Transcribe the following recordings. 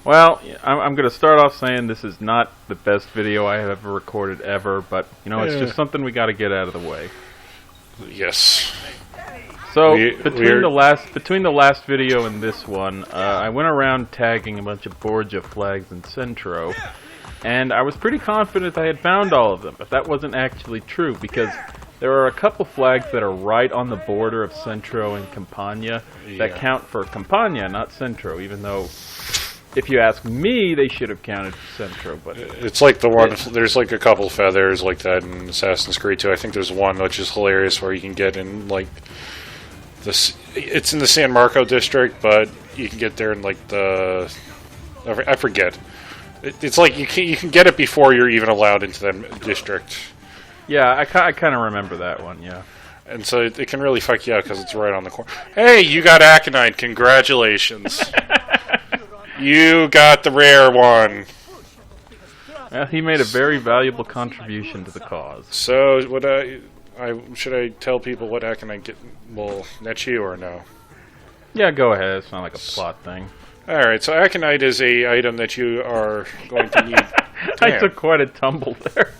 Well, I'm going to start off saying this is not the best video I have ever recorded ever, but, you know, it's just something we got to get out of the way. Yes. So, between the last video and this one, I went around tagging a bunch of Borgia flags in Centro, and I was pretty confident I had found all of them, but that wasn't actually true, because there are a couple flags that are right on the border of Centro and Campania that count for Campania, not Centro, even though, if you ask me, they should have counted for Centro. But it's like the one, there's like a couple feathers like that in Assassin's Creed 2. I think there's one which is hilarious where you can get in like this. It's in the San Marco district, but you can get there in like the I forget. It's like you can get it before you're even allowed into that district. Yeah, I kind of remember that one. Yeah, and so it can really fuck you out because it's right on the corner. Hey, you got Aconite! Congratulations. You got the rare one. He made a very valuable contribution to the cause. So, should I tell people what Aconite will net you or no? Yeah, go ahead. It's not like a plot thing. All right. So, Aconite is a item that you are going to need. I took quite a tumble there.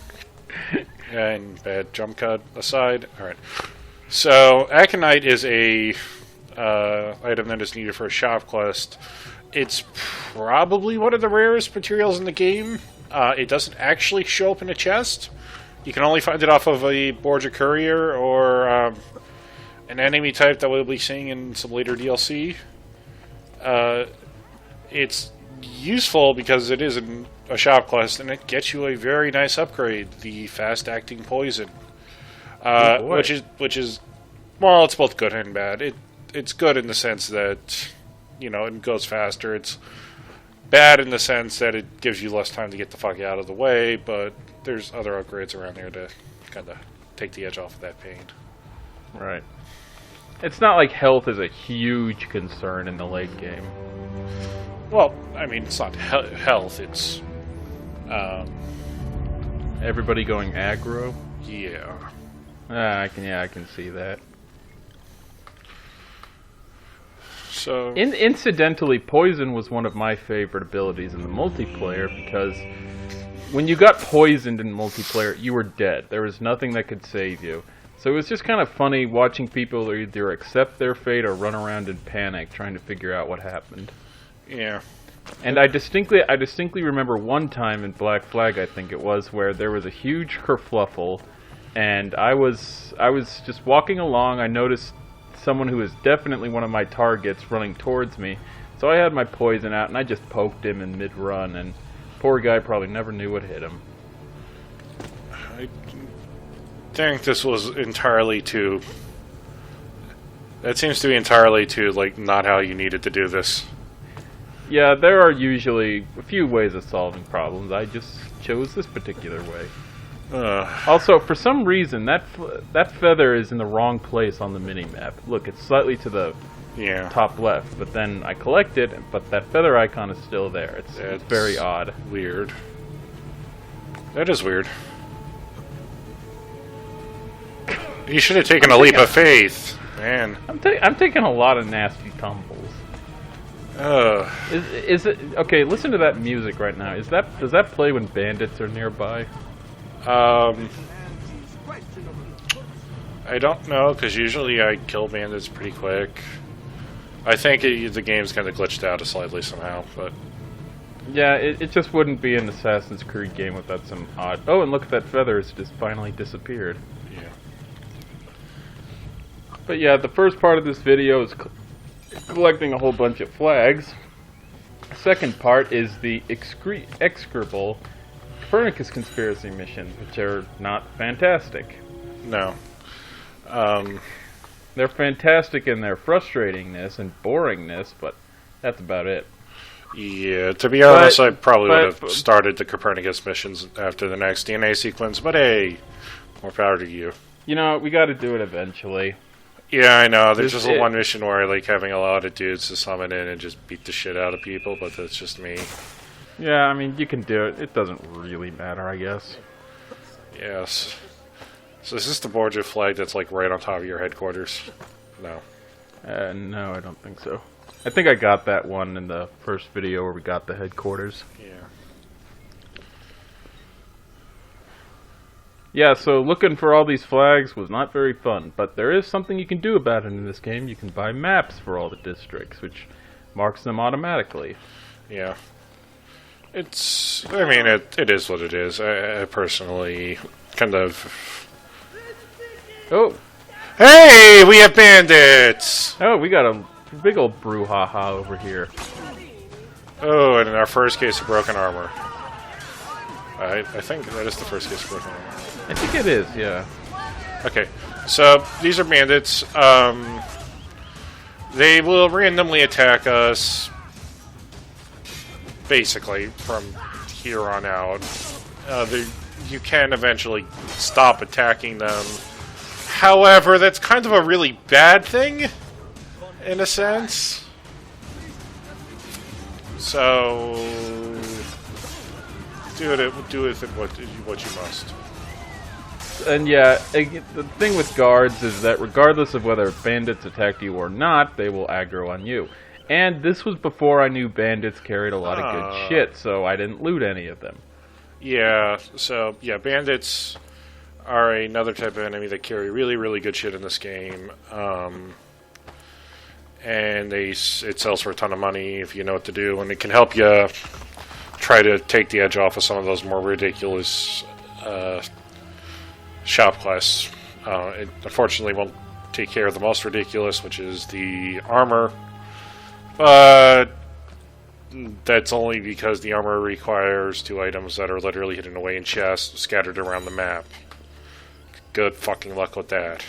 And bad jump cut aside. All right. So, Aconite is a item that is needed for a shop quest. It's probably one of the rarest materials in the game. It doesn't actually show up in a chest. You can only find it off of a Borgia courier or an enemy type that we'll be seeing in some later DLC. It's useful because it is a shop quest, and it gets you a very nice upgrade, the fast-acting poison. Which is well, it's both good and bad. It's good in the sense that, you know, it goes faster. It's bad in the sense that it gives you less time to get the fuck out of the way, but there's other upgrades around there to kind of take the edge off of that pain. Right. It's not like health is a huge concern in the late game. Well, I mean, it's not health, it's... Everybody going aggro? Yeah. I can see that. So incidentally, poison was one of my favorite abilities in the multiplayer because when you got poisoned in multiplayer, you were dead. There was nothing that could save you. So it was just kind of funny watching people either accept their fate or run around in panic trying to figure out what happened. Yeah. And I distinctly remember one time in Black Flag, I think it was, where there was a huge kerfluffle, and I was just walking along. I noticed someone who was definitely one of my targets running towards me, so I had my poison out and I just poked him in mid-run, and poor guy probably never knew what hit him. I think this was entirely too... That seems to be entirely too, like, not how you needed to do this. Yeah, there are usually a few ways of solving problems. I just chose this particular way. Also, for some reason, that feather is in the wrong place on the mini-map. Look, it's slightly to the top left, but then I collect it, but that feather icon is still there. It's very odd. Weird. That is weird. You should have taken a leap of faith, man. I'm taking a lot of nasty tumbles. Is it okay? Listen to that music right now. Does that play when bandits are nearby? I don't know, because usually I kill bandits pretty quick. I think the game's kind of glitched out slightly somehow, but... Yeah, it just wouldn't be an Assassin's Creed game without some odd... Oh, and look at that feather, it's just finally disappeared. Yeah. But yeah, the first part of this video is collecting a whole bunch of flags. The second part is the execrable Copernicus conspiracy missions, which are not fantastic. No. They're fantastic in their frustratingness and boringness, but that's about it. Yeah, to be honest, I probably would have started the Copernicus missions after the next DNA sequence, but hey, more power to you. You know, we gotta do it eventually. Yeah, I know. There's just one mission where I like having a lot of dudes to summon in and just beat the shit out of people, but that's just me. Yeah, I mean, you can do it. It doesn't really matter, I guess. Yes. So is this the Borgia flag that's like right on top of your headquarters? No. No, I don't think so. I think I got that one in the first video where we got the headquarters. Yeah. Yeah, so looking for all these flags was not very fun, but there is something you can do about it in this game. You can buy maps for all the districts, which marks them automatically. Yeah. I mean, it is what it is. I personally kind of... Oh! Hey, we have bandits! Oh, we got a big old brouhaha over here. Oh, and in our first case of broken armor. I think that is the first case of broken armor. I think it is, yeah. Okay, so these are bandits. They will randomly attack us, basically, from here on out. You can eventually stop attacking them. However, that's kind of a really bad thing, in a sense. So, do with it what you must. And yeah, the thing with guards is that regardless of whether bandits attack you or not, they will aggro on you. And this was before I knew bandits carried a lot of good shit, so I didn't loot any of them. Yeah, so, yeah, bandits are another type of enemy that carry really, really good shit in this game. And it sells for a ton of money if you know what to do, and it can help you try to take the edge off of some of those more ridiculous shop class. It unfortunately won't take care of the most ridiculous, which is the armor, but that's only because the armor requires 2 items that are literally hidden away in chests scattered around the map. Good fucking luck with that.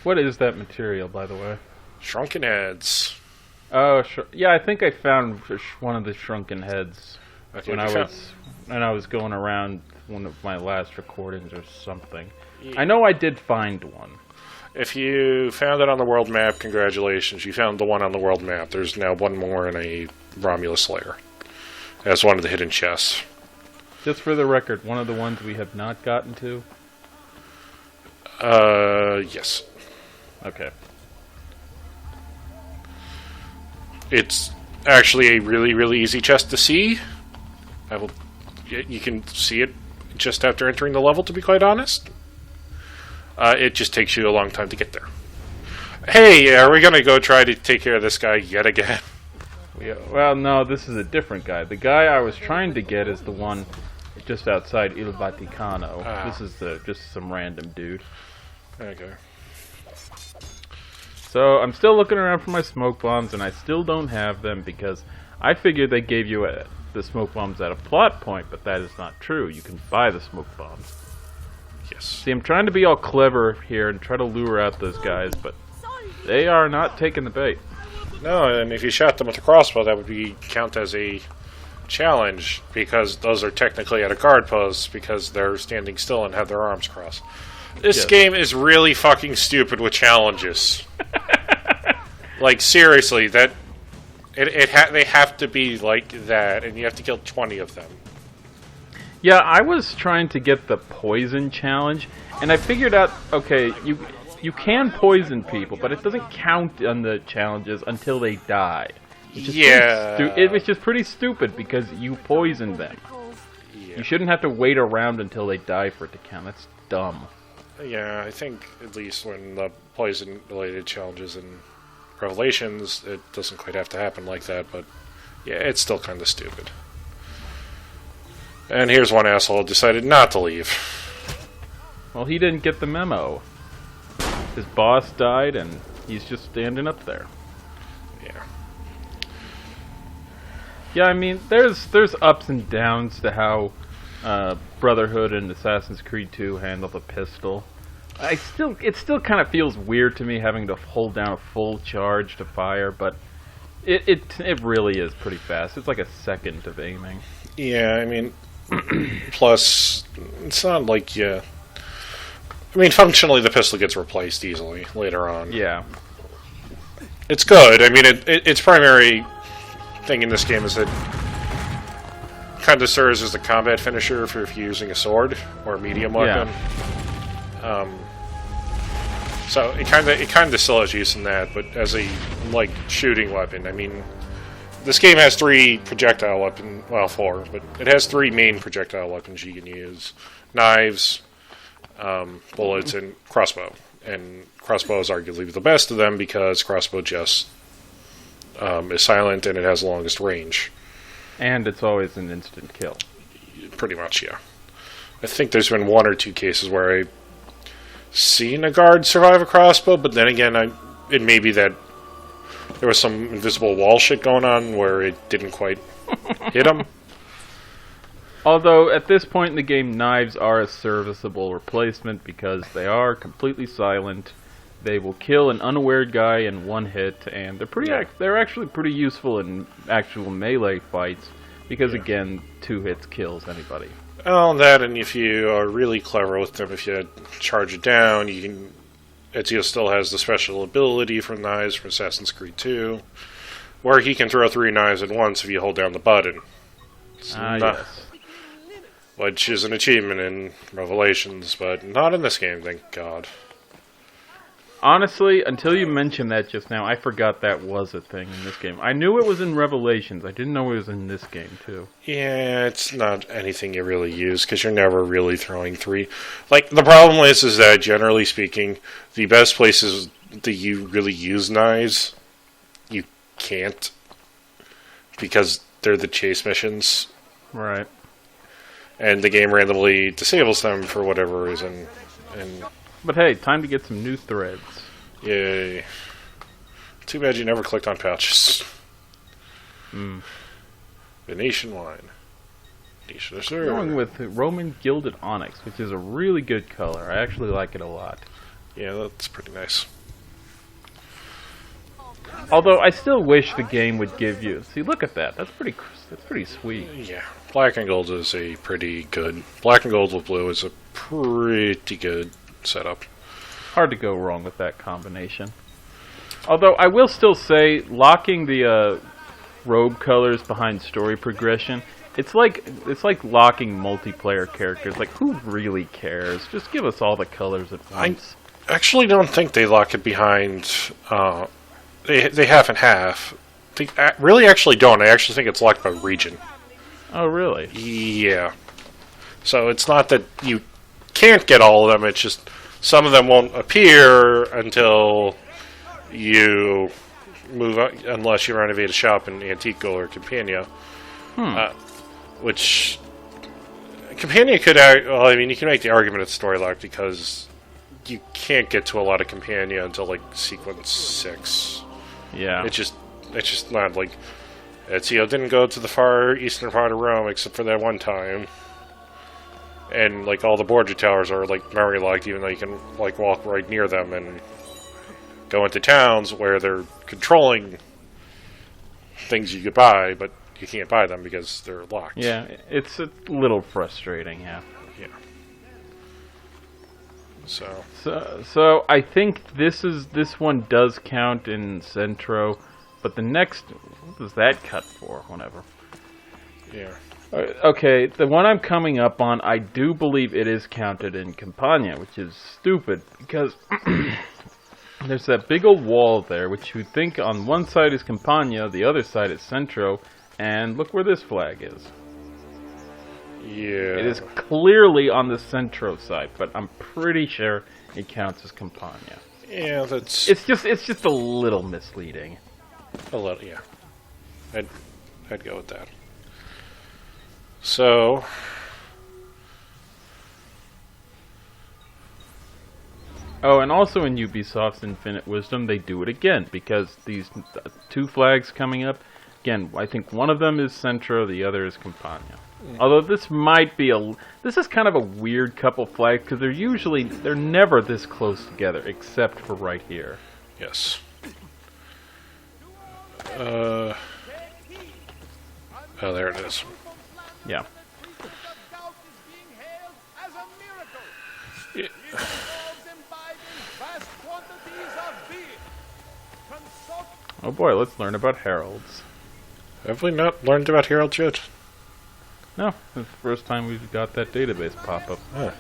What is that material, by the way? Shrunken heads. Oh, yeah, I think I found one of the shrunken heads when I was going around one of my last recordings or something. Yeah. I know I did find one. If you found it on the world map, congratulations. You found the one on the world map. There's now one more in a Romulus lair. That's one of the hidden chests. Just for the record, one of the ones we have not gotten to? Yes. Okay. It's actually a really, really easy chest to see. You can see it just after entering the level, to be quite honest. It just takes you a long time to get there. Hey, are we gonna go try to take care of this guy yet again? Yeah, well, no, this is a different guy. The guy I was trying to get is the one just outside Il Vaticano. This is just some random dude. Okay. So, I'm still looking around for my smoke bombs, and I still don't have them because I figured they gave you the smoke bombs at a plot point, but that is not true. You can buy the smoke bombs. Yes. See, I'm trying to be all clever here and try to lure out those guys, but they are not taking the bait. No, and if you shot them with a crossbow, that would count as a challenge, because those are technically at a guard post, because they're standing still and have their arms crossed. This game is really fucking stupid with challenges. Like, seriously, they have to be like that, and you have to kill 20 of them. Yeah, I was trying to get the poison challenge, and I figured out, okay, you can poison people, but it doesn't count on the challenges until they die. It was just pretty stupid because you poisoned them. Yeah. You shouldn't have to wait around until they die for it to count. That's dumb. Yeah, I think at least when the poison-related challenges in Revelations, it doesn't quite have to happen like that, but yeah, it's still kind of stupid. And here's one asshole who decided not to leave. Well, he didn't get the memo. His boss died, and he's just standing up there. Yeah. Yeah, I mean, there's ups and downs to how Brotherhood and Assassin's Creed 2 handle the pistol. It still kind of feels weird to me having to hold down a full charge to fire, but it really is pretty fast. It's like a second of aiming. Yeah, I mean, plus it's not like I mean, functionally the pistol gets replaced easily later on. Yeah. It's good. I mean, its primary thing in this game is that kind of serves as the combat finisher if you're using a sword or a medium weapon. Yeah. So it kind of still has use in that, but as a like shooting weapon, I mean, this game has 3 projectile weapons, well 4, but it has 3 main projectile weapons you can use: knives, bullets, and crossbow. And crossbow is arguably the best of them because crossbow just is silent and it has the longest range. And it's always an instant kill. Pretty much, yeah. I think there's been 1 or 2 cases where I've seen a guard survive a crossbow, but then again, it may be that there was some invisible wall shit going on where it didn't quite hit him. Although, at this point in the game, knives are a serviceable replacement because they are completely silent. They will kill an unaware guy in 1 hit, and they're actually pretty useful in actual melee fights because, again, 2 hits kills anybody. Well, that, and if you are really clever with them, if you charge it down, you can. Ezio still has the special ability from knives from Assassin's Creed 2, where he can throw 3 knives at once if you hold down the button. Yes. Which is an achievement in Revelations, but not in this game, thank God. Honestly, until you mentioned that just now, I forgot that was a thing in this game. I knew it was in Revelations. I didn't know it was in this game, too. Yeah, it's not anything you really use, because you're never really throwing 3. Like, the problem is that, generally speaking, the best places that you really use knives, you can't, because they're the chase missions. Right. And the game randomly disables them for whatever reason. But hey, time to get some new threads. Yay. Too bad you never clicked on pouches. Venetian wine. Venetian Reserve. Going with Roman Gilded Onyx, which is a really good color. I actually like it a lot. Yeah, that's pretty nice. Although I still wish the game would give you. See, look at that. That's pretty sweet. Yeah, black and gold is a pretty good. Black and gold with blue is a pretty good setup. Hard to go wrong with that combination. Although I will still say, locking the robe colors behind story progression, it's like locking multiplayer characters. Like, who really cares? Just give us all the colors at once. I actually don't think they lock it behind. They half and half. They really actually don't. I actually think it's locked by region. Oh, really? Yeah. So it's not that you can't get all of them. It's just some of them won't appear until you move on, unless you renovate a shop in Antico or Campania. Which Campania could. Well, I mean, you can make the argument it's story locked because you can't get to a lot of Campania until like sequence 6. Yeah. It's just not like Ezio didn't go to the far eastern part of Rome except for that one time. And like all the Borgia towers are like memory locked, even though you can like walk right near them and go into towns where they're controlling things you could buy, but you can't buy them because they're locked. Yeah, it's a little frustrating, yeah. Yeah. So I think this one does count in Centro, but the next, what does that cut for? Whatever. Yeah. Okay, the one I'm coming up on, I do believe it is counted in Campania, which is stupid, because there's that big old wall there, which you think on one side is Campania, the other side is Centro, and look where this flag is. Yeah. It is clearly on the Centro side, but I'm pretty sure it counts as Campania. Yeah, that's... It's just a little misleading. A little, yeah. I'd go with that. So... Oh, and also in Ubisoft's Infinite Wisdom, they do it again, because these 2 flags coming up, again, I think one of them is Centro, the other is Campania. Although this might be this is kind of a weird couple flags, because they're never this close together, except for right here. Yes. Oh, there it is. Yeah. Yeah. Oh boy, let's learn about heralds. Have we not learned about heralds yet? No, it's the first time we've got that database pop up. Huh.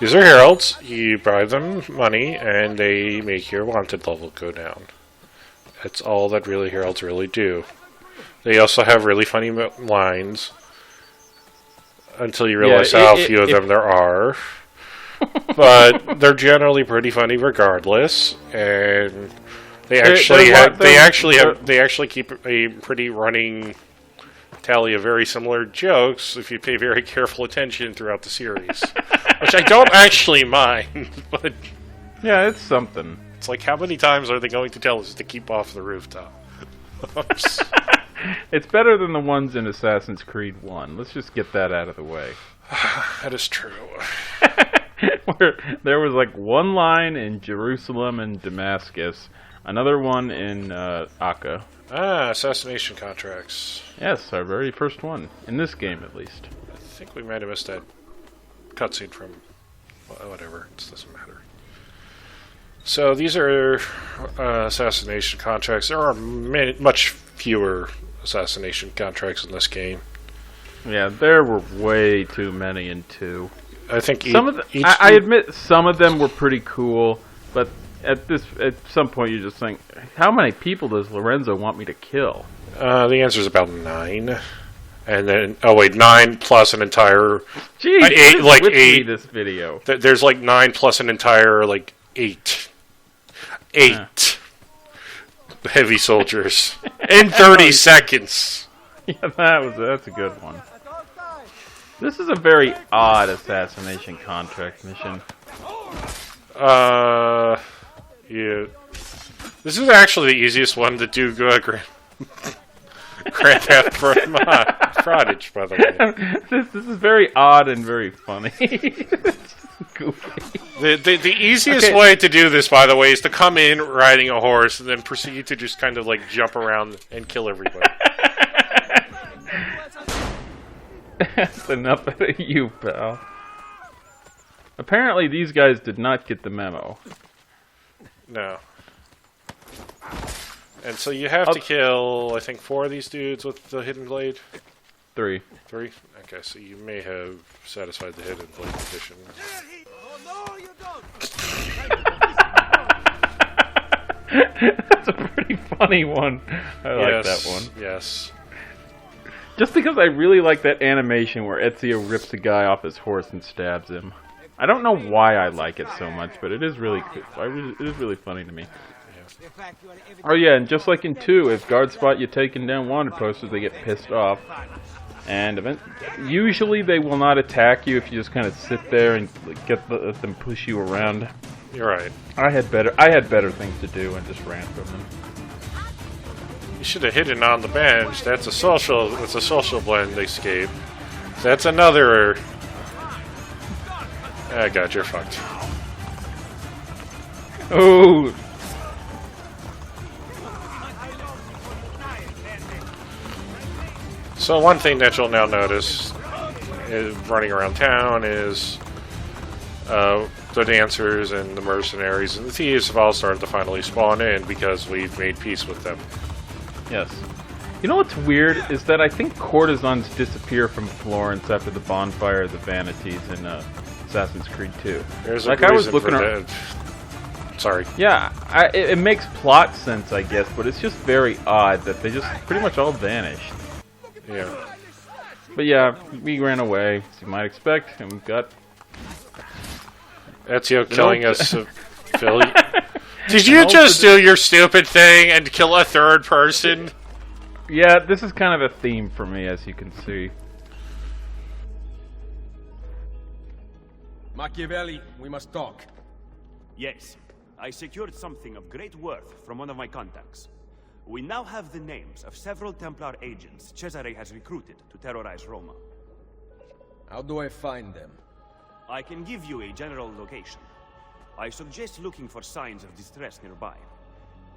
These are heralds. You buy them money, and they make your wanted level go down. That's all that really heralds really do. They also have really funny lines. Until you realize how few of them there are. But they're generally pretty funny regardless, and they actually keep a pretty running tally of very similar jokes if you pay very careful attention throughout the series, which I don't actually mind. But yeah, it's something. It's like, how many times are they going to tell us to keep off the rooftop? It's better than the ones in Assassin's Creed 1. Let's just get that out of the way. That is true. Where there was like one line in Jerusalem and Damascus, another one in Akka. Ah, assassination contracts. Yes, our very first one. In this game, at least. I think we might have missed that cutscene from... whatever, it doesn't matter. So these are assassination contracts. There are much fewer assassination contracts in this game. Yeah, there were way too many in 2. I think I admit some of them were pretty cool, but at some point you just think, how many people does Lorenzo want me to kill? The answer is about 9. And then 9 plus an entire... Jeez, 8 this video. There's like 9 plus an entire 8. 8 heavy soldiers in 30 seconds. Yeah, that's a good one. This is a very odd assassination contract mission. Yeah. This is actually the easiest one to do Grand Theft Fraudage, by the way. This is very odd and very funny. Goofy. The easiest way to do this, by the way, is to come in riding a horse and then proceed to just kind of jump around and kill everybody. That's enough out of you, pal. Apparently these guys did not get the memo. No. And so you have to kill, I think, 4 of these dudes with the hidden blade? 3. 3? Okay, so you may have satisfied the hidden blade condition. That's a pretty funny one. I like that one. Yes. Just because I really like that animation where Ezio rips a guy off his horse and stabs him. I don't know why I like it so much, but it is really it is really funny to me. Oh yeah, and just like in 2, if guards spot you taking down wanted posters, they get pissed off. And usually they will not attack you if you just kind of sit there and let them push you around. You're right. I had better things to do and just ran from them. You should have hidden on the bench. That's a social blend escape. That's another... Ah, God, you're fucked. Oh! So one thing that you'll now notice is running around town is the dancers and the mercenaries and the thieves have all started to finally spawn in because we've made peace with them. Yes. You know what's weird is that I think courtesans disappear from Florence after the bonfire of the vanities in Assassin's Creed 2. There's a reason for that. Sorry. Yeah, it makes plot sense, I guess, but it's just very odd that they just pretty much all vanished. Yeah. But yeah, we ran away, as you might expect, and we got... Ezio killing us, Philly. Did you just do your stupid thing and kill a third person? Yeah, this is kind of a theme for me, as you can see. Machiavelli, we must talk. Yes, I secured something of great worth from one of my contacts. We now have the names of several Templar agents Cesare has recruited to terrorize Roma. How do I find them? I can give you a general location. I suggest looking for signs of distress nearby.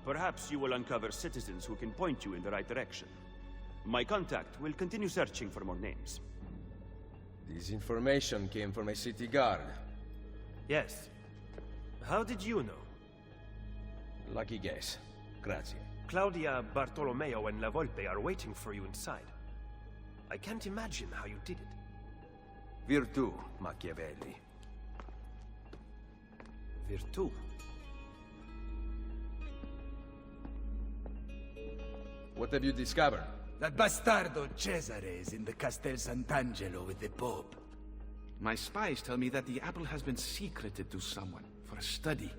Perhaps you will uncover citizens who can point you in the right direction. My contact will continue searching for more names. This information came from a city guard. Yes. How did you know? Lucky guess. Grazie. Claudia, Bartolomeo, and La Volpe are waiting for you inside. I can't imagine how you did it. Virtù, Machiavelli. Virtù. What have you discovered? That bastardo Cesare is in the Castel Sant'Angelo with the Pope. My spies tell me that the apple has been secreted to someone for a study.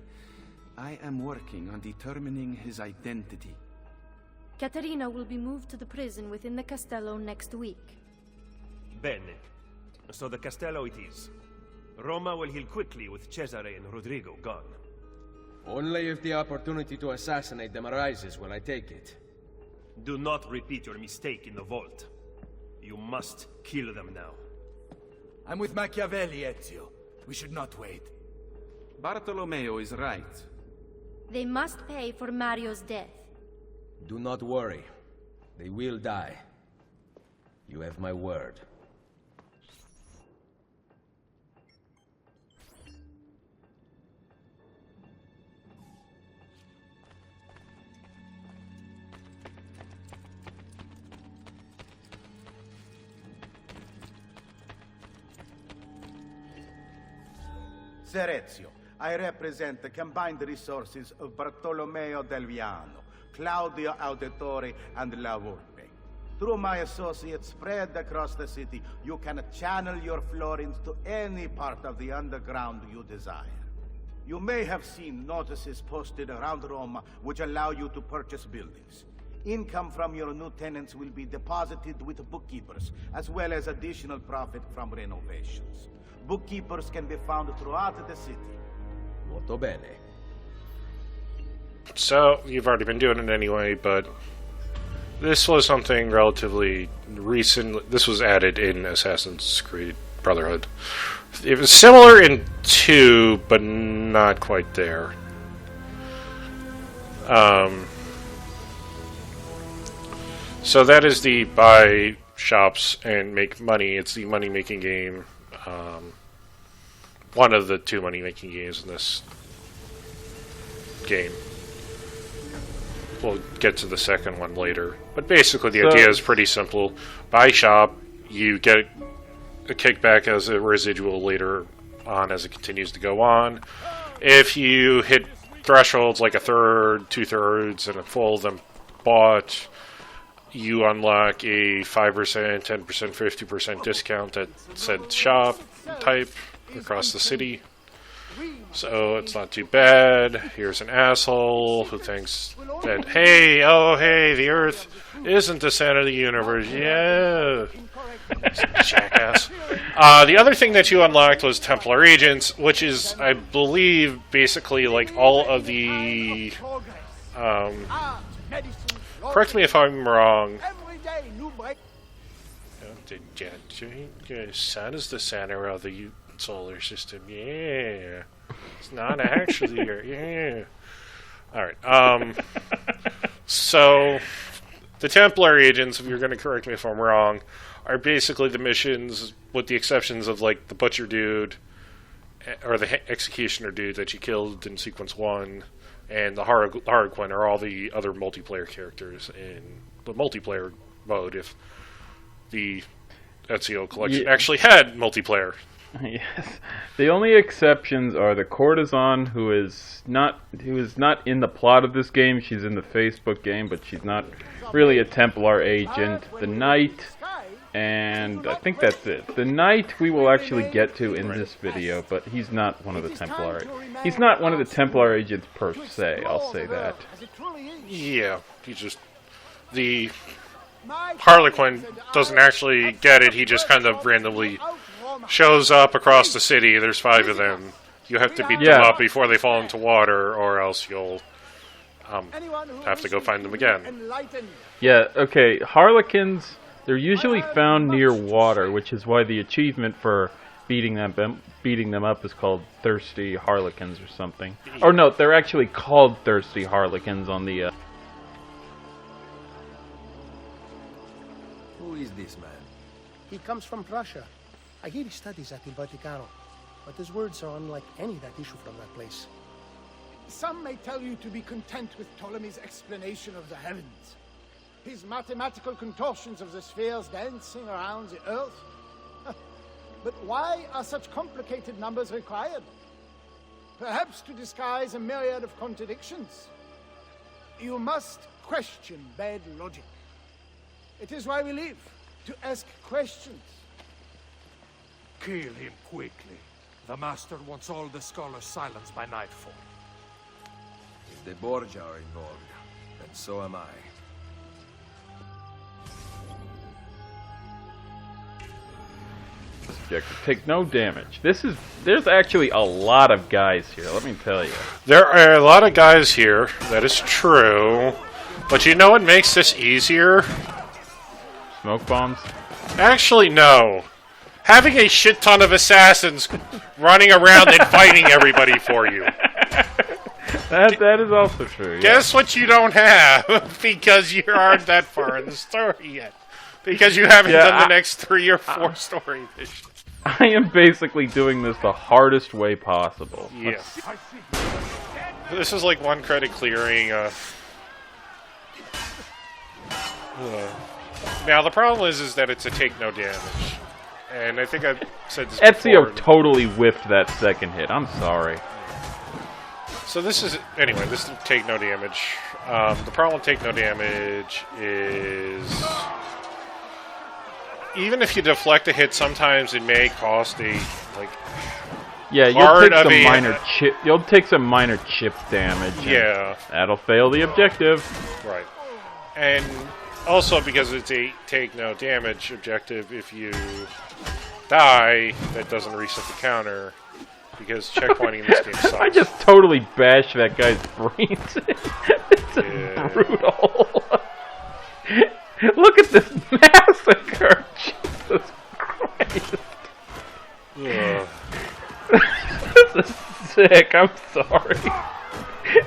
I am working on determining his identity. Caterina will be moved to the prison within the Castello next week. Bene. So the Castello it is. Roma will heal quickly with Cesare and Rodrigo gone. Only if the opportunity to assassinate them arises will I take it. Do not repeat your mistake in the vault. You must kill them now. I'm with Machiavelli, Ezio. We should not wait. Bartolomeo is right. They must pay for Mario's death. Do not worry. They will die. You have my word. Ser Ezio, I represent the combined resources of Bartolomeo del Viano, Claudio Auditore, and La Volpe. Through my associates spread across the city, you can channel your florins to any part of the underground you desire. You may have seen notices posted around Roma which allow you to purchase buildings. Income from your new tenants will be deposited with bookkeepers, as well as additional profit from renovations. Bookkeepers can be found throughout the city. Molto bene. So, you've already been doing it anyway, but this was something relatively recent. This was added in Assassin's Creed Brotherhood. It was similar in 2, but not quite there. So that is the buy shops and make money. It's the money-making game. One of the 2 money-making games in this game. We'll get to the second one later. But basically the idea is pretty simple. Buy shop, you get a kickback as a residual later on as it continues to go on. If you hit thresholds like 1/3, 2/3, and a full of them bought, you unlock a 5%, 10%, 50% discount at said shop type across the city. So it's not too bad. Here's an asshole who thinks that, hey, the Earth isn't the center of the universe. Yeah. Jackass. The other thing that you unlocked was Templar Agents, which is, I believe, basically like all of the... correct me if I'm wrong. The sun is the center of the solar system. Yeah. It's not actually here. Yeah. Alright. So, the Templar agents, if you're going to correct me if I'm wrong, are basically the missions, with the exceptions of, like, the Butcher dude, or the Executioner dude that you killed in Sequence 1, and the Harlequin are all the other multiplayer characters in the multiplayer mode, if the Ezio collection actually had multiplayer. Yes. The only exceptions are the courtesan, who is not in the plot of this game. She's in the Facebook game, but she's not really a Templar agent. The knight, and I think that's it. The knight we will actually get to in this video, but he's not one of the Templar. He's not one of the Templar agents per se. I'll say that. Yeah, he's just the Harlequin doesn't actually get it. He just kind of randomly shows up across the city. There's 5 of them. You have to beat them up before they fall into water, or else you'll have to go find them again. Yeah, okay. Harlequins, they're usually found near water, which is why the achievement for beating them up is called Thirsty Harlequins or something. Or no, they're actually called Thirsty Harlequins on the... Who is this man? He comes from Prussia. I hear he studies at Il Vaticano, but his words are unlike any that issue from that place. Some may tell you to be content with Ptolemy's explanation of the heavens. His mathematical contortions of the spheres dancing around the Earth. But why are such complicated numbers required? perhaps to disguise a myriad of contradictions. You must question bad logic. It is why we live, to ask questions. Kill him quickly. The Master wants all the scholars silenced by nightfall. If the Borgia are involved, then so am I. Objective. Take no damage. There's actually a lot of guys here, let me tell you. There are a lot of guys here, that is true. But you know what makes this easier? Smoke bombs? Actually, no. Having a shit ton of assassins running around and fighting everybody for you. That is also true. Guess what you don't have? Because you aren't that far in the story yet. Because you haven't done the next 3 or 4 story missions. I am basically doing this the hardest way possible. Yes. This is like 1 credit clearing. Now the problem is that it's a take no damage. And I think I've said this before. Ezio totally whiffed that second hit. I'm sorry. So this is... Anyway, this is take no damage. The problem with take no damage is... Even if you deflect a hit, sometimes it may cost a... Yeah, you'll take some minor chip damage. Yeah. That'll fail the objective. Right. And also because it's a take no damage objective, if you die, that doesn't reset the counter. Because checkpointing in this game sucks. I just totally bashed that guy's brains. It's brutal. Look at this massacre! Jesus Christ. This is sick, I'm sorry.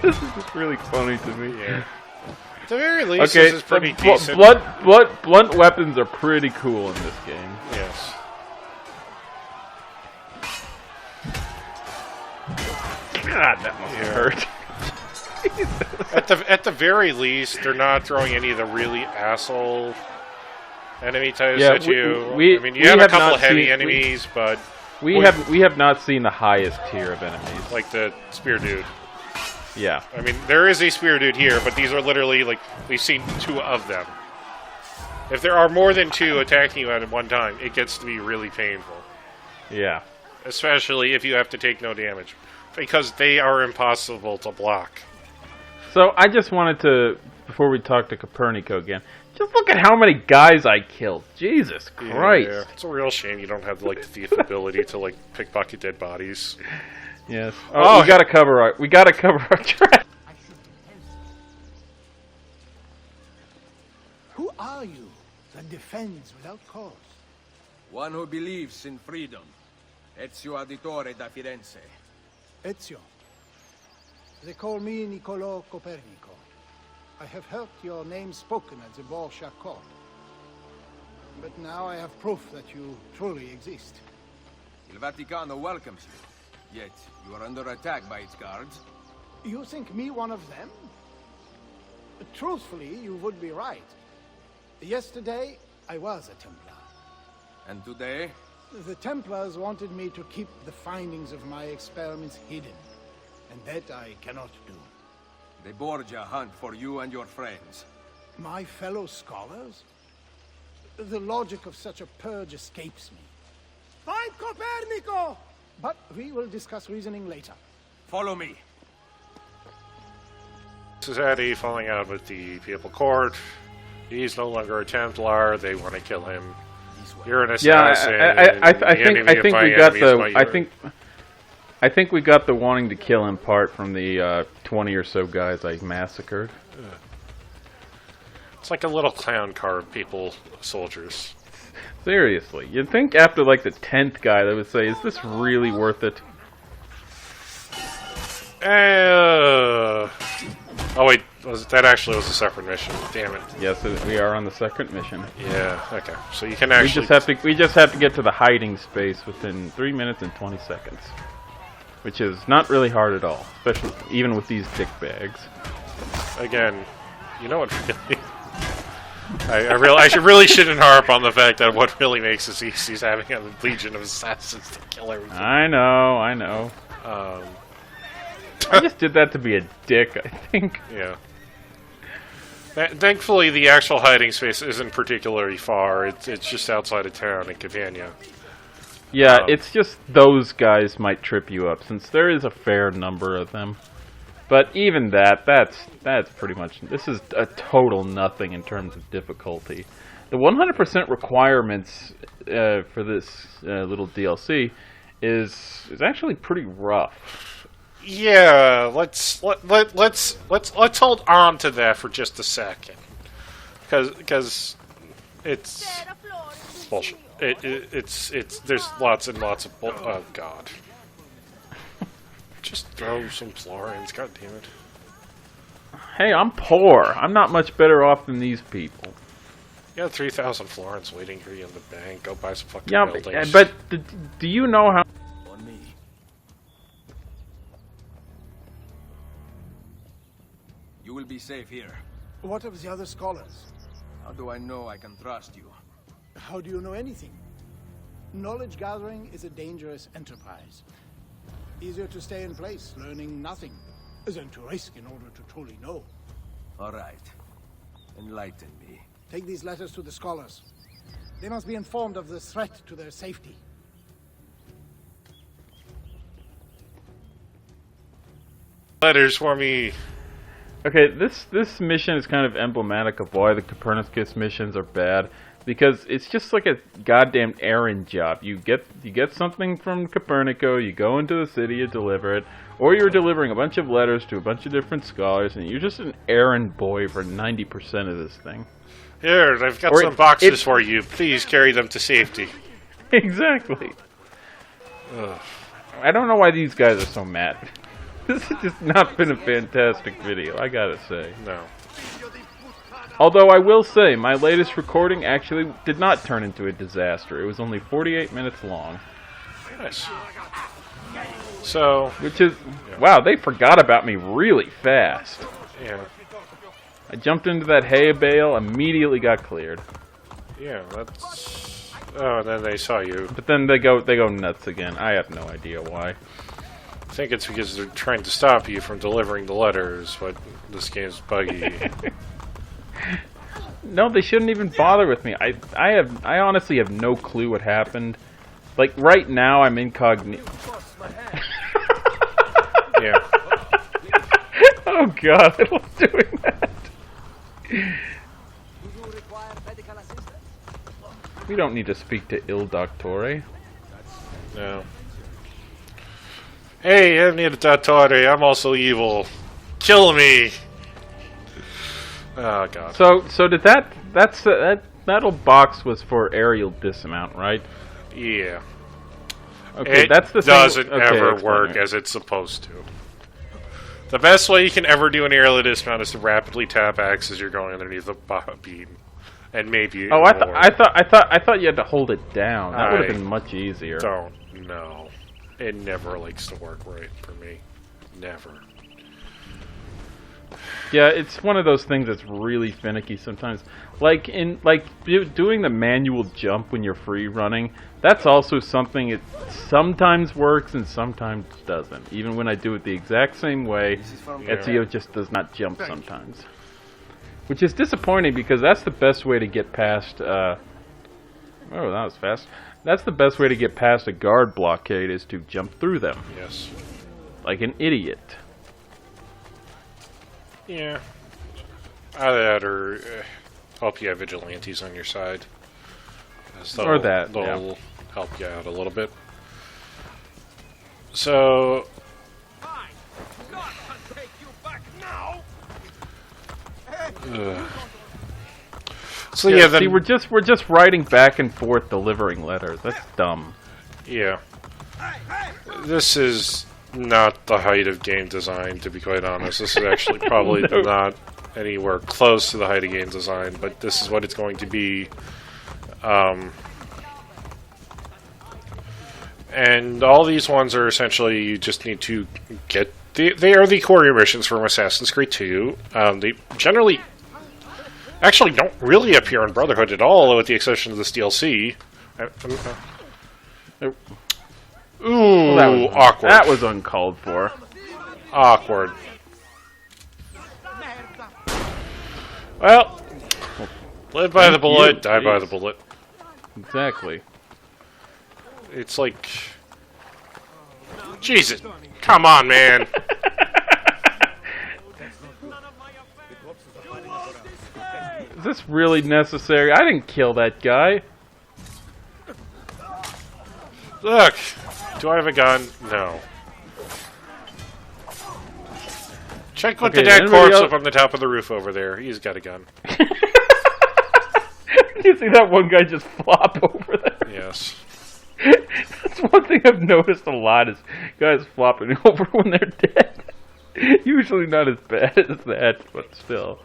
This is just really funny to me. Yeah. At the very least, this is pretty decent. Blunt weapons are pretty cool in this game. Yes. God, that must hurt. At the very least, they're not throwing any of the really asshole enemy types at you. I mean, you have a couple of heavy enemies, but we have not seen the highest tier of enemies, like the spear dude. Yeah. I mean, there is a spear dude here, but these are literally like we've seen 2 of them. If there are more than 2 attacking you at one time, it gets to be really painful. Yeah. Especially if you have to take no damage, because they are impossible to block. So I just wanted to, before we talk to Copernico again, just look at how many guys I killed. Jesus Christ! Yeah, it's a real shame you don't have the thief ability to pickpocket dead bodies. Yes. Oh, we gotta cover our track. Who are you that defends without cause? One who believes in freedom. Ezio Auditore da Firenze. Ezio. They call me Niccolò Copernico. I have heard your name spoken at the Borgia court. But now I have proof that you truly exist. Il Vaticano welcomes you, yet you are under attack by its guards. You think me one of them? Truthfully, you would be right. Yesterday, I was a Templar. And today? The Templars wanted me to keep the findings of my experiments hidden. And that I cannot do. The Borgia hunt for you and your friends. My fellow scholars? The logic of such a purge escapes me. Fight Copernico! But we will discuss reasoning later. Follow me. Society falling out with the Papal Court. He's no longer a Templar. They want to kill him. You're an assassin. I think we got the wanting to kill him part from the 20 or so guys I massacred. It's like a little clown car of soldiers. Seriously, you'd think after the 10th guy they would say, "Is this really worth it?" Oh wait, that actually was a separate mission. Damn it. Yes, we are on the second mission. Yeah. Okay. So you can actually. We just have to get to the hiding space within 3 minutes and 20 seconds. Which is not really hard at all, especially even with these dick bags. Again, you know what really... I really shouldn't harp on the fact that what really makes this easy is having a legion of assassins to kill everything. I know. I just did that to be a dick, I think. Yeah. Thankfully, the actual hiding space isn't particularly far. It's just outside of town in Cavania. Yeah, it's just those guys might trip you up, since there is a fair number of them. But even that's pretty much... This is a total nothing in terms of difficulty. The 100% requirements for this little DLC is actually pretty rough. Yeah, let's hold on to that for just a second, because it's bullshit. It's there's lots and lots of oh god. Just throw some florins, god damn it. Hey, I'm poor. I'm not much better off than these people. You got 3,000 florins waiting for you in the bank. Go buy some fucking buildings. Yeah, but do you know how... On me. You will be safe here. What of the other scholars? How do I know I can trust you? How do you know anything? Knowledge gathering is a dangerous enterprise. Easier to stay in place, learning nothing, than to risk in order to truly know. All right. Enlighten me. Take these letters to the scholars. They must be informed of the threat to their safety. Letters for me. Okay, this mission is kind of emblematic of why the Copernicus missions are bad. Because it's just like a goddamn errand job. You get something from Copernico, you go into the city, you deliver it, or you're delivering a bunch of letters to a bunch of different scholars, and you're just an errand boy for 90% of this thing. Here, I've got some boxes for you. Please carry them to safety. Exactly. Ugh. I don't know why these guys are so mad. This has just not been a fantastic video, I gotta say. No. Although I will say, my latest recording actually did not turn into a disaster. It was only 48 minutes long. Nice. So... Which is... Yeah. Wow, they forgot about me really fast. Yeah. I jumped into that hay bale, immediately got cleared. Yeah, that's... Oh, and then they saw you. But then they go nuts again. I have no idea why. I think it's because they're trying to stop you from delivering the letters, but this game's buggy. No, they shouldn't even bother with me. I honestly have no clue what happened. Like, right now, I'm incognito. Yeah. Oh god, I love doing that. We don't need to speak to Il Doctore. No. Hey, I need a Dottore. I'm also evil. Kill me! Oh god. So did that little box was for aerial dismount, right? Yeah. Okay, it that's the doesn't thing. ever work as it's supposed to. The best way you can ever do an aerial dismount is to rapidly tap X as you're going underneath the beam, and maybe. Oh, I thought you had to hold it down. That would have been much easier. Don't know. It never likes to work right for me. Never. Yeah, it's one of those things that's really finicky sometimes. Like doing the manual jump when you're free running. That's also something it sometimes works and sometimes doesn't. Even when I do it the exact same way, Ezio just does not jump sometimes. Which is disappointing because that's the best way to get past. Oh, that was fast. That's the best way to get past a guard blockade is to jump through them. Yes. Like an idiot. Yeah. Either that or hope you have vigilantes on your side. Or that, they'll help you out a little bit. So... So yeah, then see, we're just writing back and forth delivering letters. That's dumb. Yeah. This is not the height of game design, to be quite honest. This is actually probably not anywhere close to the height of game design, but this is what it's going to be. And all these ones are essentially, you just need to get... They are the core missions from Assassin's Creed 2. They generally... actually don't really appear in Brotherhood at all, with the exception of this DLC. Ooh, well, awkward. That was uncalled for. Awkward. Well, live by the bullet, die by the bullet. Exactly. It's like... Jesus! Come on, man! Is this really necessary? I didn't kill that guy. Look! Do I have a gun? No. Check with the dead corpse up on the top of the roof over there. He's got a gun. You see that one guy just flop over there? Yes. That's one thing I've noticed a lot is guys flopping over when they're dead. Usually not as bad as that, but still.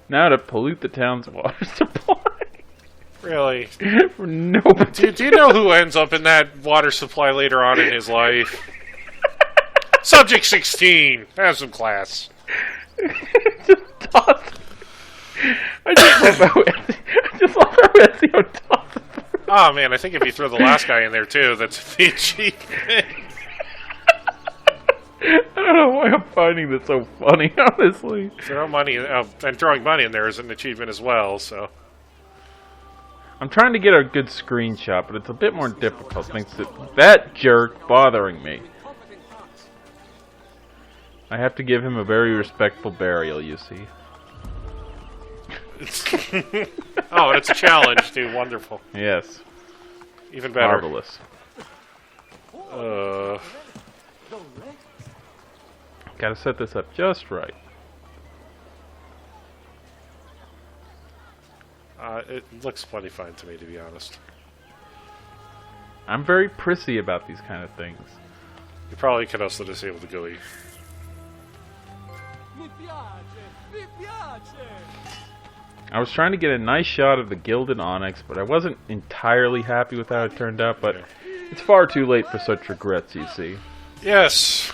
Now to pollute the town's water supply. Really? For no particular... Do you know who ends up in that water supply later on in his life? Subject 16! Have some class. Just toss. I just love how Ezio tosses. Oh man, I think if you throw the last guy in there too, that's the cheap thing. I don't know why I'm finding this so funny, honestly. Throw money, and throwing money in there is an achievement as well, so... I'm trying to get a good screenshot, but it's a bit more difficult thanks to that jerk bothering me. I have to give him a very respectful burial, you see. Oh, it's a challenge, dude. Wonderful. Yes. Even better. Marvelous. Gotta set this up just right. It looks plenty fine to me, to be honest. I'm very prissy about these kind of things. You probably could also disable the GUI. I was trying to get a nice shot of the Gilded Onyx, but I wasn't entirely happy with how it turned out, but it's far too late for such regrets, you see. Yes.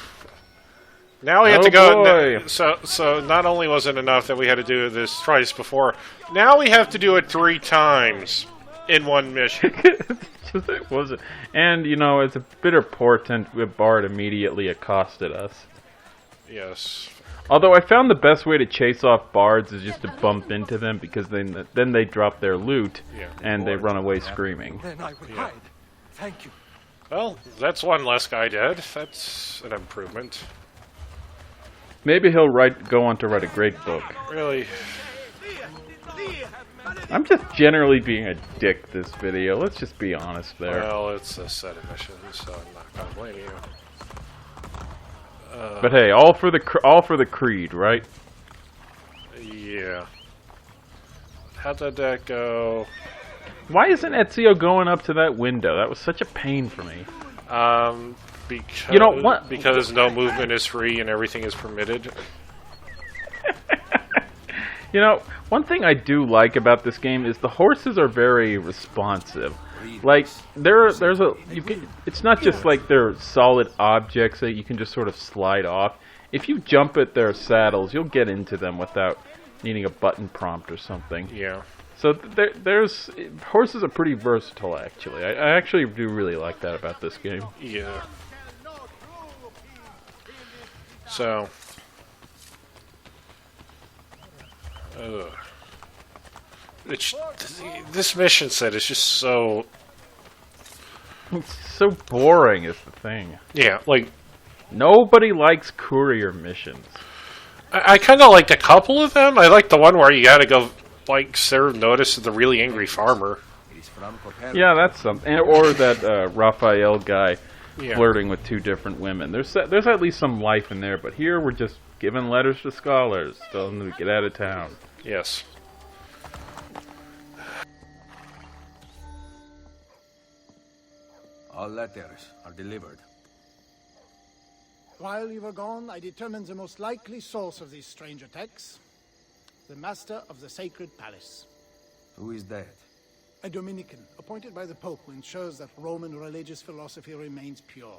Now we have to go... So not only was it enough that we had to do this twice before, now we have to do it 3 times in one mission. It wasn't. And, you know, as a bitter portent, Bard immediately accosted us. Yes. Although I found the best way to chase off bards is just to bump into them, because then they drop their loot and they run away screaming. Then I will hide. Thank you. Well, that's one less guy dead. That's an improvement. Maybe he'll go on to write a great book. Really? I'm just generally being a dick this video. Let's just be honest there. Well, it's a set of missions, so I'm not gonna blame you. But hey, all for the creed, right? Yeah. How did that go? Why isn't Ezio going up to that window? That was such a pain for me. Because, you know what? Because no movement is free and everything is permitted. You know, one thing I do like about this game is the horses are very responsive. Like it's not just like they're solid objects that you can just sort of slide off. If you jump at their saddles, you'll get into them without needing a button prompt or something. Yeah. So horses are pretty versatile, actually. I actually do really like that about this game. Yeah. So. This mission set is just so... It's so boring is the thing. Yeah, like... Nobody likes courier missions. I kind of liked a couple of them. I like the one where you gotta go, like, serve notice to the really angry farmer. Yeah, that's something. Or that Raphael guy flirting with 2 different women. There's at least some life in there, but here we're just giving letters to scholars, telling them to get out of town. Yes. All letters are delivered. While you were gone, I determined the most likely source of these strange attacks. The Master of the Sacred Palace. Who is that? A Dominican, appointed by the Pope, who ensures that Roman religious philosophy remains pure.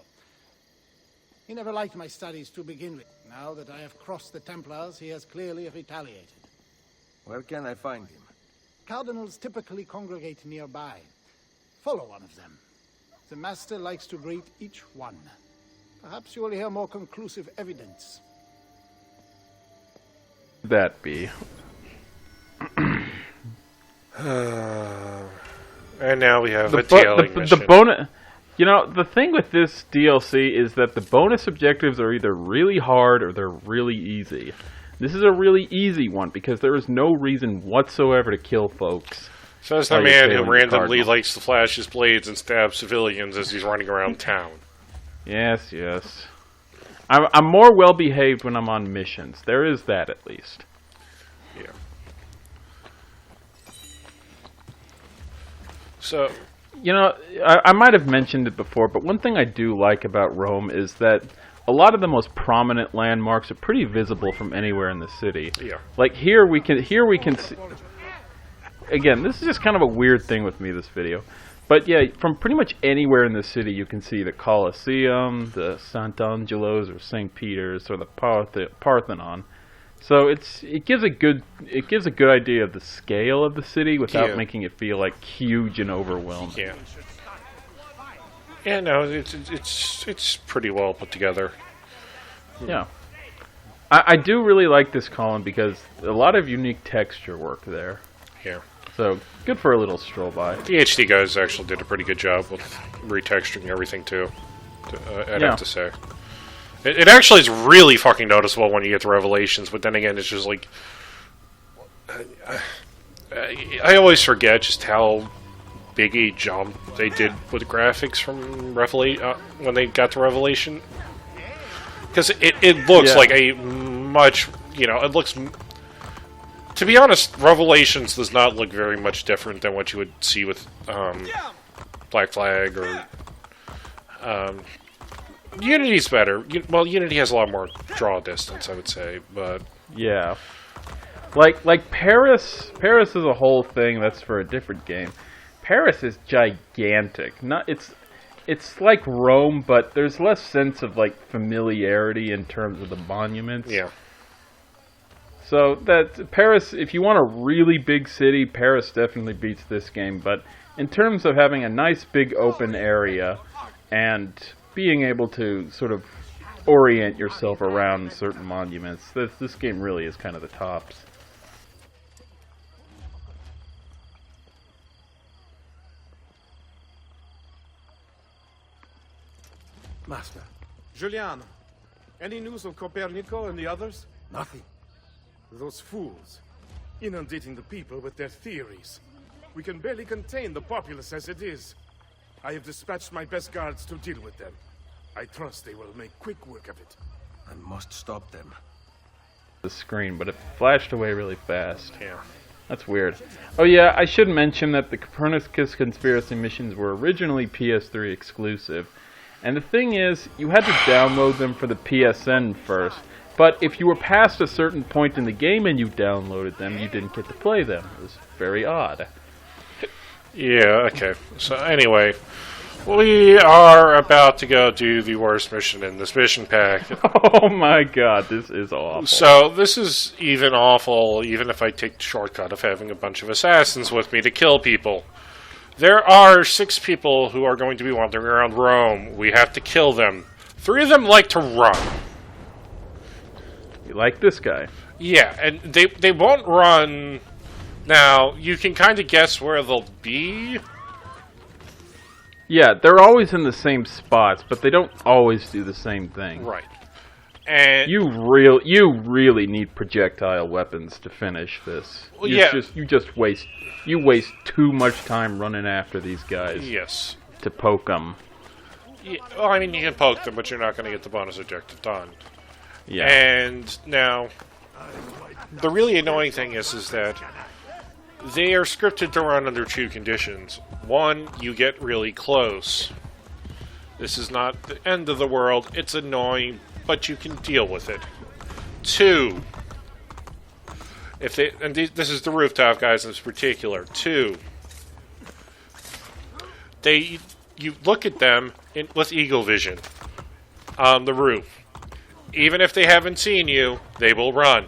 He never liked my studies to begin with. Now that I have crossed the Templars, he has clearly retaliated. Where can I find him? Cardinals typically congregate nearby. Follow one of them. The Master likes to greet each one. Perhaps you will hear more conclusive evidence. That be. And now we have a tailing mission. The bonus, you know, the thing with this DLC is that the bonus objectives are either really hard or they're really easy. This is a really easy one because there is no reason whatsoever to kill folks. Says the man who randomly likes to flash his blades and stab civilians as he's running around town. Yes, yes. I'm more well-behaved when I'm on missions. There is that, at least. Yeah. So, you know, I might have mentioned it before, but one thing I do like about Rome is that a lot of the most prominent landmarks are pretty visible from anywhere in the city. Yeah. Like here we can see. Again, this is just kind of a weird thing with me, this video. But yeah, from pretty much anywhere in the city, you can see the Colosseum, the Sant'Angelo's or St. Peter's, or the Parthenon. So it gives a good idea of the scale of the city without making it feel like huge and overwhelming. Yeah. Yeah, no, it's pretty well put together. Yeah. I do really like this column because a lot of unique texture work there. Yeah. So, good for a little stroll by. The HD guys actually did a pretty good job with retexturing everything, too. I'd have to say. It actually is really fucking noticeable when you get to Revelations, but then again, it's just like... I always forget just how big a jump they did with graphics from when they got to Revelation. Because it looks like a much... You know, it looks... To be honest, Revelations does not look very much different than what you would see with Black Flag or... Unity's better. Well, Unity has a lot more draw distance, I would say, but... Yeah. Like Paris is a whole thing that's for a different game. Paris is gigantic. It's like Rome, but there's less sense of like familiarity in terms of the monuments. Yeah. So that Paris, if you want a really big city, Paris definitely beats this game. But in terms of having a nice big open area and being able to sort of orient yourself around certain monuments, this game really is kind of the tops. Master. Giuliano, any news of Copernico and the others? Nothing. Those fools, inundating the people with their theories. We can barely contain the populace as it is. I have dispatched my best guards to deal with them. I trust they will make quick work of it. I must stop them. The screen, but it flashed away really fast. Yeah. That's weird. Oh yeah, I should mention that the Copernicus conspiracy missions were originally PS3 exclusive. And the thing is, you had to download them for the PSN first. But if you were past a certain point in the game and you downloaded them, you didn't get to play them. It was very odd. Yeah, okay. So anyway, we are about to go do the worst mission in this mission pack. Oh my god, this is awful. So this is even awful, even if I take the shortcut of having a bunch of assassins with me to kill people. There are 6 people who are going to be wandering around Rome. We have to kill them. 3 of them like to run. You like this guy? Yeah, and they won't run. Now, you can kind of guess where they'll be. Yeah, they're always in the same spots, but they don't always do the same thing. Right. And you really need projectile weapons to finish this. Well, You waste too much time running after these guys. Yes. To poke them. Yeah, well, I mean, you can poke them, but you're not going to get the bonus objective done. Yeah. And now, the really annoying thing is that they are scripted to run under 2 conditions. 1, you get really close. This is not the end of the world. It's annoying, but you can deal with it. 2, this is the rooftop guys in particular. 2, you look at them with eagle vision on the roof. Even if they haven't seen you, they will run.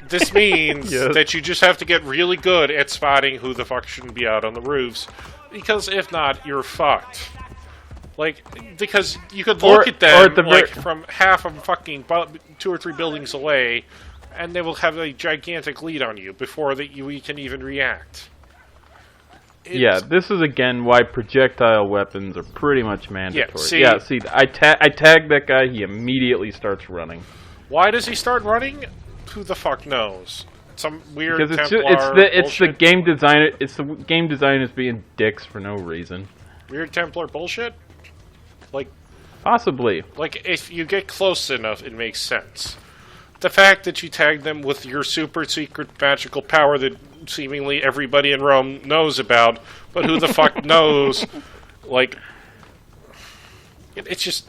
This means that you just have to get really good at spotting who the fuck shouldn't be out on the roofs, because if not, you're fucked. Like, because you could look at them at the like from half of fucking 2 or 3 buildings away, and they will have a gigantic lead on you before we can even react. Yeah, this is again why projectile weapons are pretty much mandatory. Yeah, see, I tagged that guy. He immediately starts running. Why does he start running? Who the fuck knows? Some weird because it's the game designer. It's the game designers being dicks for no reason. Weird Templar bullshit. Like, possibly. Like, if you get close enough, it makes sense. The fact that you tag them with your super secret magical power that seemingly everybody in Rome knows about, but who the fuck knows? Like, it's just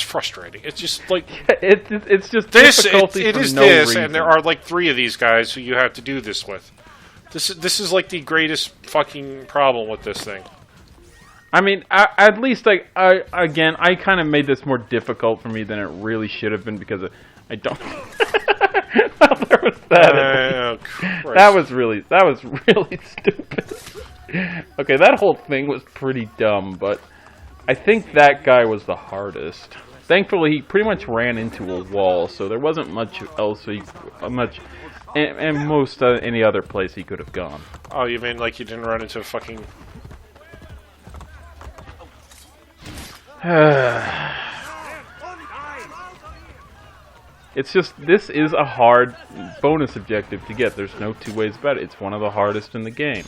frustrating. It's just like it's just this. Difficulty It for is no this, reason. and there are like 3 of these guys who you have to do this with. This is like the greatest fucking problem with this thing. I mean, at least I kind of made this more difficult for me than it really should have been because I don't. Well, there was that. That was really stupid. Okay, that whole thing was pretty dumb, but I think that guy was the hardest. Thankfully, he pretty much ran into a wall, so there wasn't much else and most any other place he could have gone. Oh, you mean like you didn't run into a fucking... It's just, this is a hard bonus objective to get. There's no 2 ways about it. It's one of the hardest in the game.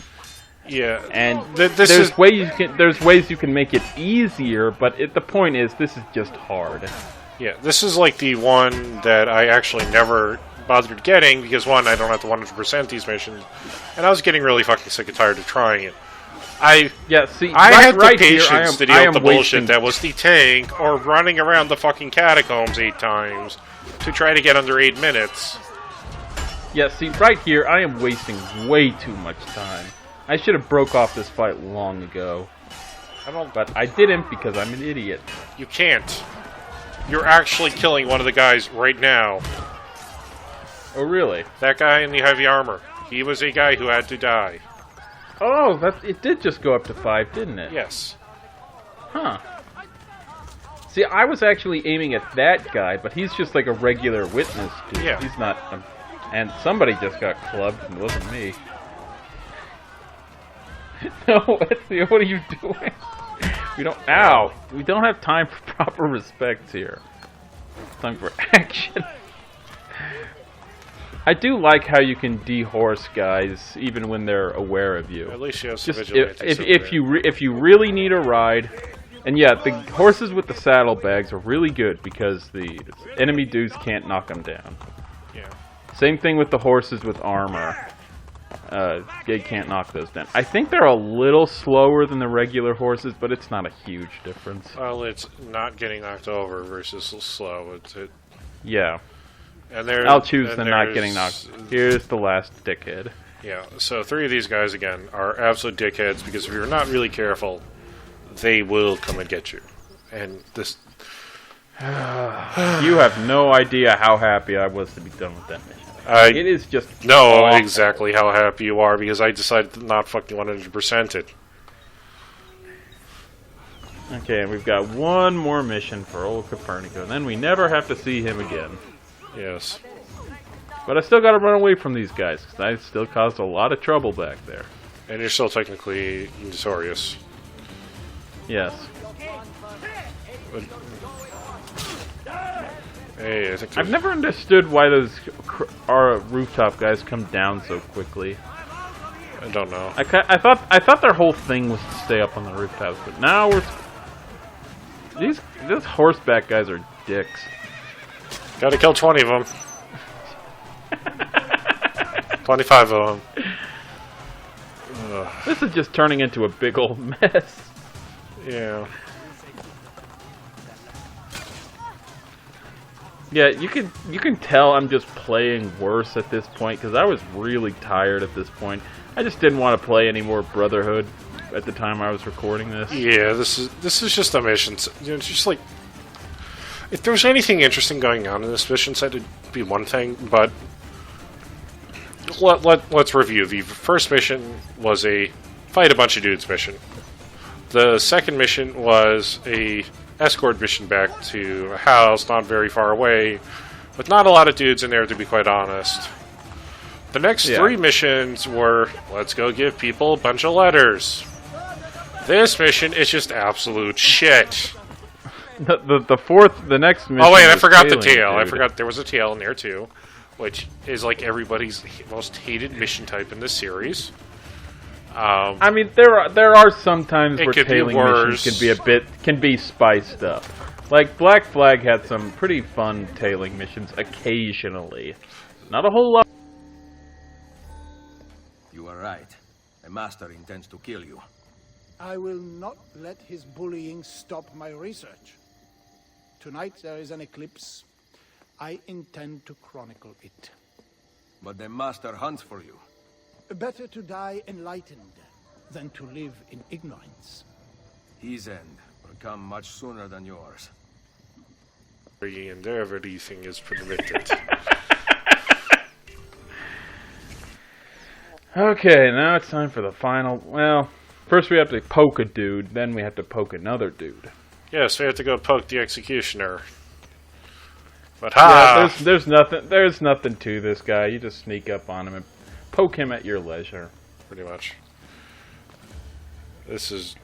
Yeah, and there's ways you can make it easier, but the point is, this is just hard. Yeah, this is like the one that I actually never bothered getting, because 1, I don't have to 100% these missions, and I was getting really fucking sick and tired of trying it. I had the patience to deal with the bullshit that was the tank, or running around the fucking catacombs 8 times, to try to get under 8 minutes. Yeah, see, right here, I am wasting way too much time. I should have broke off this fight long ago. But I didn't because I'm an idiot. You can't. You're actually killing one of the guys right now. Oh, really? That guy in the heavy armor. He was a guy who had to die. Oh, it did just go up to 5, didn't it? Yes. Huh. See, I was actually aiming at that guy, but he's just like a regular witness, dude. Yeah. He's not... and somebody just got clubbed, and it wasn't me. No, Ezio, what are you doing? We don't... Ow! We don't have time for proper respect here. It's time for action. I do like how you can dehorse guys even when they're aware of you. At least you have just vigilantes if you really need a ride, and yeah, the horses with the saddlebags are really good because the enemy dudes can't knock them down. Yeah. Same thing with the horses with armor. They can't knock those down. I think they're a little slower than the regular horses, but it's not a huge difference. Well, it's not getting knocked over versus slow. Yeah. And I'll choose the not getting knocked. Here's the last dickhead. Yeah, so 3 of these guys, again, are absolute dickheads, because if you're not really careful, they will come and get you. And this... You have no idea how happy I was to be done with that mission. It is just know awful. Exactly how happy you are, because I decided to not fucking 100% it. Okay, and we've got 1 more mission for old Copernico, and then we never have to see him again. Yes. But I still gotta run away from these guys, because I still caused a lot of trouble back there. And you're still technically notorious. Yes. But, hey, I think I've never understood why those rooftop guys come down so quickly. I don't know. I thought their whole thing was to stay up on the rooftops, but now these horseback guys are dicks. Gotta kill 20 of them. 25 of them. Ugh. This is just turning into a big old mess. Yeah. Yeah, you can tell I'm just playing worse at this point, because I was really tired at this point. I just didn't want to play any more Brotherhood at the time I was recording this. Yeah, this is just a mission. You know, it's just like, if there was anything interesting going on in this mission set, it'd be one thing, but let's review. The first mission was a fight a bunch of dudes mission. The second mission was a escort mission back to a house not very far away, with not a lot of dudes in there, to be quite honest. The next 3 missions were, let's go give people a bunch of letters. This mission is just absolute shit. The next mission. Oh wait, I forgot the tail. I forgot there was a tail in there too, which is like everybody's most hated mission type in this series. I mean, there are some times where tailing missions can be spiced up. Like Black Flag had some pretty fun tailing missions occasionally. Not a whole lot. You are right. The master intends to kill you. I will not let his bullying stop my research. Tonight there is an eclipse. I intend to chronicle it. But the master hunts for you. Better to die enlightened than to live in ignorance. His end will come much sooner than yours. And everything is permitted. Okay, now it's time for the final. Well, first we have to poke a dude, then we have to poke another dude. Yes, we have to go poke the executioner. But ha! Yeah, there's nothing to this guy. You just sneak up on him and poke him at your leisure. Pretty much. This is...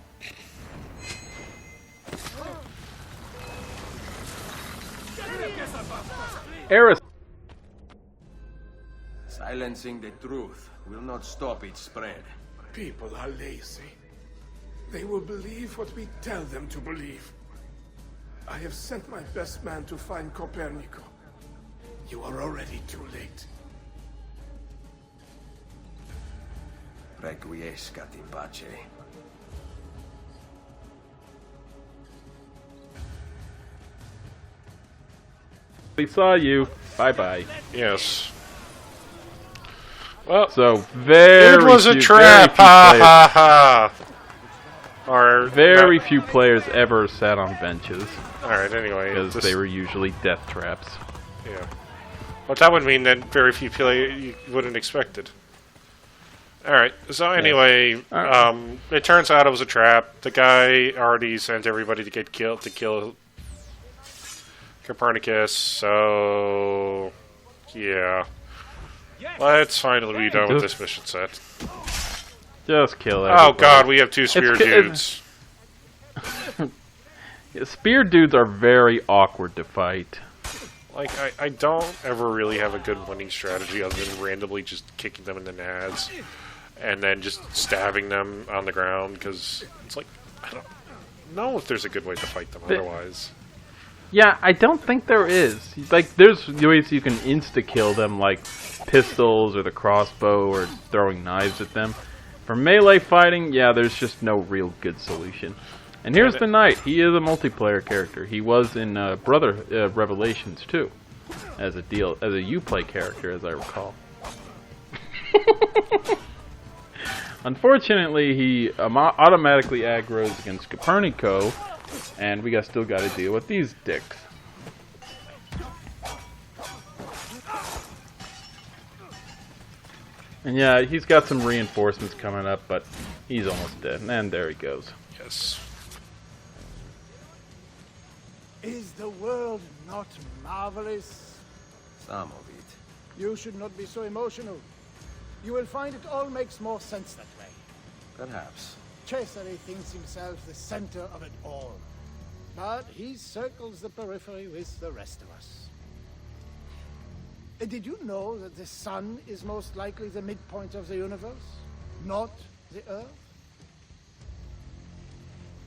Eris. Silencing the truth will not stop its spread. People are lazy. They will believe what we tell them to believe. I have sent my best man to find Copernico. You are already too late. Requiescat in pace. We saw you. Bye-bye. Yes. Well, so it was a trap. Ha ha ha. Or very few players ever sat on benches. All right. Anyway, because they were usually death traps. Yeah. Well, that would mean that very few players you wouldn't expected. All right. So anyway, it turns out it was a trap. The guy already sent everybody to get killed to kill Copernicus. So yeah. Let's finally be done with this mission set. Just kill everybody. Oh god, we have 2 spear dudes. Spear dudes are very awkward to fight. Like, I don't ever really have a good winning strategy other than randomly just kicking them in the nads and then just stabbing them on the ground, because it's like, I don't know if there's a good way to fight them otherwise. Yeah, I don't think there is. Like, there's ways you can insta-kill them, like pistols or the crossbow or throwing knives at them. For melee fighting, yeah, there's just no real good solution. And here's the Knight. He is a multiplayer character. He was in Revelations too, as a Uplay character, as I recall. Unfortunately, he automatically aggroes against Copernico, and we still got to deal with these dicks. And yeah, he's got some reinforcements coming up, but he's almost dead. And there he goes. Yes. Is the world not marvelous? Some of it. You should not be so emotional. You will find it all makes more sense that way. Perhaps. Cesare thinks himself the center of it all. But he circles the periphery with the rest of us. Did you know that the sun is most likely the midpoint of the universe, not the Earth?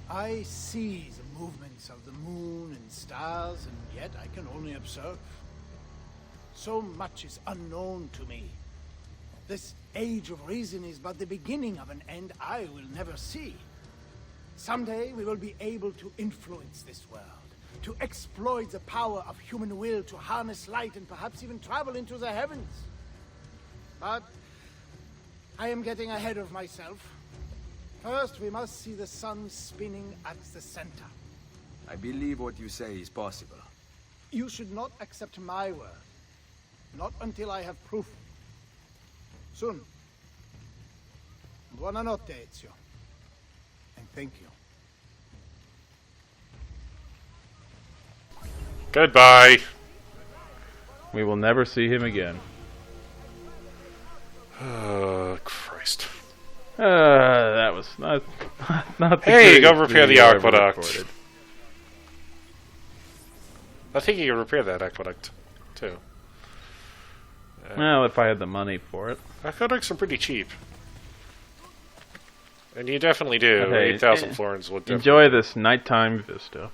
I see the movements of the moon and stars, and yet I can only observe. So much is unknown to me. This age of reason is but the beginning of an end I will never see. Someday we will be able to influence this world, to exploit the power of human will to harness light and perhaps even travel into the heavens. But I am getting ahead of myself. First, we must see the sun spinning at the center. I believe what you say is possible. You should not accept my word. Not until I have proof. Soon. Buonanotte, Ezio. And thank you. Goodbye. We will never see him again. Oh, Christ. That was not the Hey, go greatest repair the video ever aqueduct. recorded. I think you can repair that aqueduct, too. Well, if I had the money for it. Aqueducts are pretty cheap. And you definitely do. Okay, 8,000 florins would definitely. Enjoy this nighttime vista.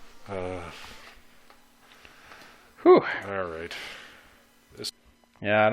Whew. Alright. Yeah,